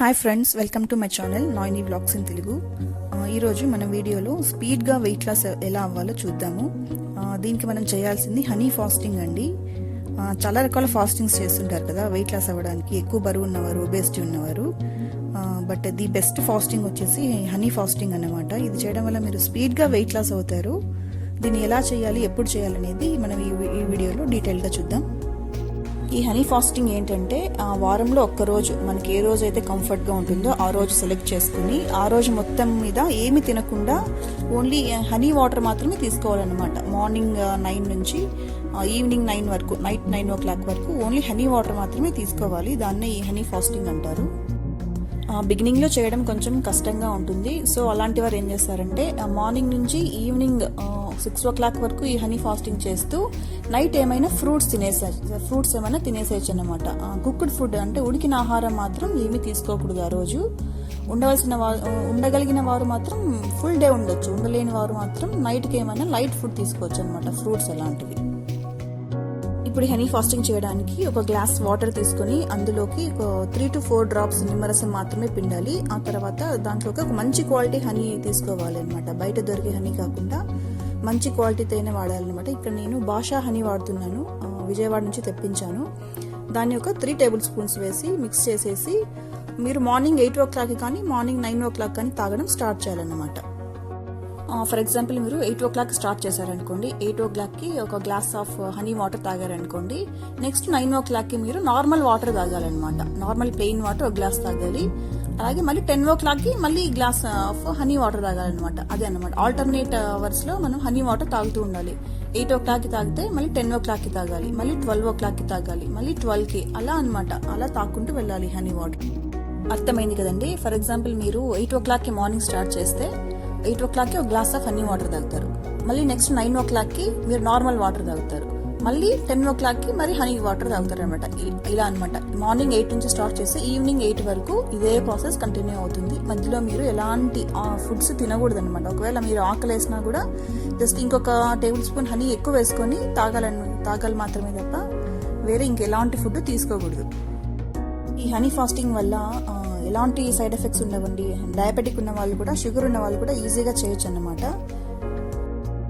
Hi friends, welcome to my channel Naini vlogs in Telugu. ఈరోజు మన వీడియోలో స్పీడ్గా వెయిట్ లాస్ ఎలా అవ్వాలో చూద్దాము. దీనికి మనం చేయాల్సింది హనీ ఫాస్టింగ్ అండి. చాలా రకాల ఫాస్టింగ్స్ చేస్తుంటారు కదా వెయిట్ లాస్ అవ్వడానికి, ఎక్కువ బరువు ఉన్నవారు, ఒబేసిటీ ఉన్నవారు. బట్ ది బెస్ట్ ఫాస్టింగ్ వచ్చేసి హనీ ఫాస్టింగ్ అన్నమాట. ఇది చేయడం వల్ల మీరు స్పీడ్గా వెయిట్ లాస్ అవుతారు. దీన్ని ఎలా చేయాలి, ఎప్పుడు చేయాలనేది మనం ఈ వీడియోలో డీటెయిల్గా చూద్దాం. ఈ హనీ ఫాస్టింగ్ ఏంటంటే వారంలో ఒక్కరోజు మనకి ఏ రోజు అయితే కంఫర్ట్గా ఉంటుందో ఆ రోజు సెలెక్ట్ చేసుకుని ఆ రోజు మొత్తం మీద ఏమి తినకుండా ఓన్లీ హనీ వాటర్ మాత్రమే తీసుకోవాలన్నమాట. మార్నింగ్ 9 నుంచి ఈవినింగ్ 9 వరకు, నైట్ 9 o'clock వరకు ఓన్లీ హనీ వాటర్ మాత్రమే తీసుకోవాలి. దాన్నే ఈ హనీ ఫాస్టింగ్ అంటారు. బిగినింగ్లో చేయడం కొంచెం కష్టంగా ఉంటుంది. సో అలాంటి వారు ఏం చేస్తారంటే మార్నింగ్ నుంచి ఈవినింగ్ 6 o'clock వరకు ఈ హనీ ఫాస్టింగ్ చేస్తూ నైట్ ఏమైనా ఫ్రూట్స్ ఏమైనా తినేసేయచ్చు అనమాట. కుక్డ్ ఫుడ్ అంటే ఉడికిన ఆహారం మాత్రం ఏమీ తీసుకోకూడదు. ఆ రోజు ఉండగలిగిన వారు మాత్రం ఫుల్ డే ఉండొచ్చు, ఉండలేని వారు మాత్రం నైట్కి ఏమైనా లైట్ ఫుడ్ తీసుకోవచ్చు అనమాట, ఫ్రూట్స్ అలాంటివి. ఇప్పుడు హనీ ఫాస్టింగ్ చేయడానికి ఒక గ్లాస్ వాటర్ తీసుకుని అందులోకి 3 to 4 drops నిమ్మరసం మాత్రమే పిండాలి. ఆ తర్వాత దాంట్లోకి ఒక మంచి క్వాలిటీ హనీ తీసుకోవాలి అనమాట. బయట దొరికే హనీ కాకుండా మంచి క్వాలిటీతోనే వాడాలన్నమాట. ఇక్కడ నేను భాషా హనీ వాడుతున్నాను, విజయవాడ నుంచి తెప్పించాను. దాన్ని ఒక 3 tablespoons వేసి మిక్స్ చేసేసి మీరు మార్నింగ్ 8 o'clock కానీ మార్నింగ్ 9 o'clock కానీ తాగడం స్టార్ట్ చేయాలన్నమాట. ఫర్ ఎగ్జాంపుల్ మీరు 8 o'clock స్టార్ట్ చేశారనుకోండి, 8 o'clockకి ఒక గ్లాస్ ఆఫ్ హనీ వాటర్ తాగారనుకోండి, నెక్స్ట్ 9 o'clockకి మీరు నార్మల్ వాటర్ తాగాలన్నమాట. నార్మల్ ప్లెయిన్ వాటర్ ఒక గ్లాస్ తాగాలి. అలాగే మళ్ళీ 10 o'clockకి మళ్ళీ గ్లాస్ ఆఫ్ హనీ వాటర్ తాగాలన్నమాట. అదే అనమాట, ఆల్టర్నేట్ అవర్స్లో మనం హనీ వాటర్ తాగుతూ ఉండాలి. 8 o'clockకి తాగితే మళ్ళీ 10 o'clockకి తాగాలి, మళ్ళీ 12 o'clockకి తాగాలి, మళ్ళీ 12కి, అలా అనమాట. అలా తాగుకుంటూ వెళ్ళాలి హనీ వాటర్. అర్థమైంది కదండి. ఫర్ ఎగ్జాంపుల్ మీరు 8 o'clockకి మార్నింగ్ స్టార్ట్ చేస్తే 8 o'clockకి ఒక గ్లాస్ ఆఫ్ హనీ వాటర్ తాగుతారు. మళ్ళీ నెక్స్ట్ 9 o'clockకి మీరు నార్మల్ వాటర్ తాగుతారు. మళ్ళీ 10 o'clockకి మరి హనీ వాటర్ తాగుతారు అనమాట. ఇలా అనమాట. మార్నింగ్ 8 నుంచి స్టార్ట్ చేస్తే ఈవినింగ్ 8 వరకు ఇదే ప్రాసెస్ కంటిన్యూ అవుతుంది. మధ్యలో మీరు ఎలాంటి ఫుడ్స్ తినకూడదు అనమాట. ఒకవేళ మీరు ఆకలి వేసినా కూడా జస్ట్ ఇంకొక tablespoon హనీ ఎక్కువ వేసుకొని తాగాలి మాత్రమే తప్ప వేరే ఇంకెలాంటి ఫుడ్ తీసుకోకూడదు. ఈ హనీ ఫాస్టింగ్ వల్ల ఎలాంటి సైడ్ ఎఫెక్ట్స్ ఉండవండి. డయాబెటిక్ ఉన్న వాళ్ళు కూడా, షుగర్ ఉన్న వాళ్ళు కూడా ఈజీగా చేయొచ్చు అన్నమాట.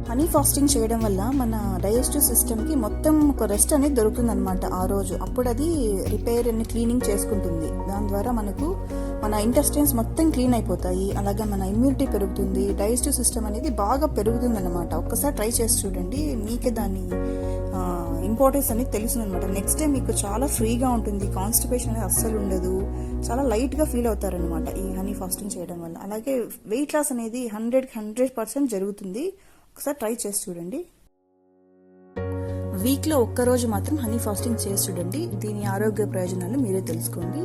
హనీ ఫాస్టింగ్ చేయడం వల్ల మన డైజెస్టివ్ సిస్టమ్కి మొత్తం ఒక రెస్ట్ అనేది దొరుకుతుంది అనమాట ఆ రోజు. అప్పుడు అది రిపేర్ అని క్లీనింగ్ చేసుకుంటుంది. దాని ద్వారా మనకు మన ఇంటెస్టైన్స్ మొత్తం క్లీన్ అయిపోతాయి. అలాగే మన ఇమ్యూనిటీ పెరుగుతుంది, డైజెస్టివ్ సిస్టమ్ అనేది బాగా పెరుగుతుంది అనమాట. ఒక్కసారి ట్రై చేసి చూడండి, మీకే దాని ఇంపార్టెన్స్ అనేది తెలుస్తుంది అనమాట. నెక్స్ట్ డే మీకు చాలా ఫ్రీగా ఉంటుంది, కాన్స్టిపేషన్ అనేది అస్సలు ఉండదు, చాలా లైట్గా ఫీల్ అవుతారనమాట ఈ హనీ ఫాస్టింగ్ చేయడం వల్ల. అలాగే వెయిట్ లాస్ అనేది 100% జరుగుతుంది. ఒకసారి ట్రై చేసి చూడండి. వీక్లో ఒక్కరోజు మాత్రం హనీ ఫాస్టింగ్ చేసి చూడండి. దీని ఆరోగ్య ప్రయోజనాలు మీరే తెలుసుకోండి.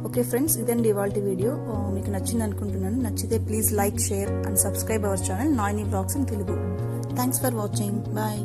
ఓకే ఫ్రెండ్స్, ఇదండి ఇవాళ వీడియో. మీకు నచ్చింది అనుకుంటున్నాను. నచ్చితే please like, share and subscribe our channel Naini vlogs in Telugu. Thanks for watching. Bye.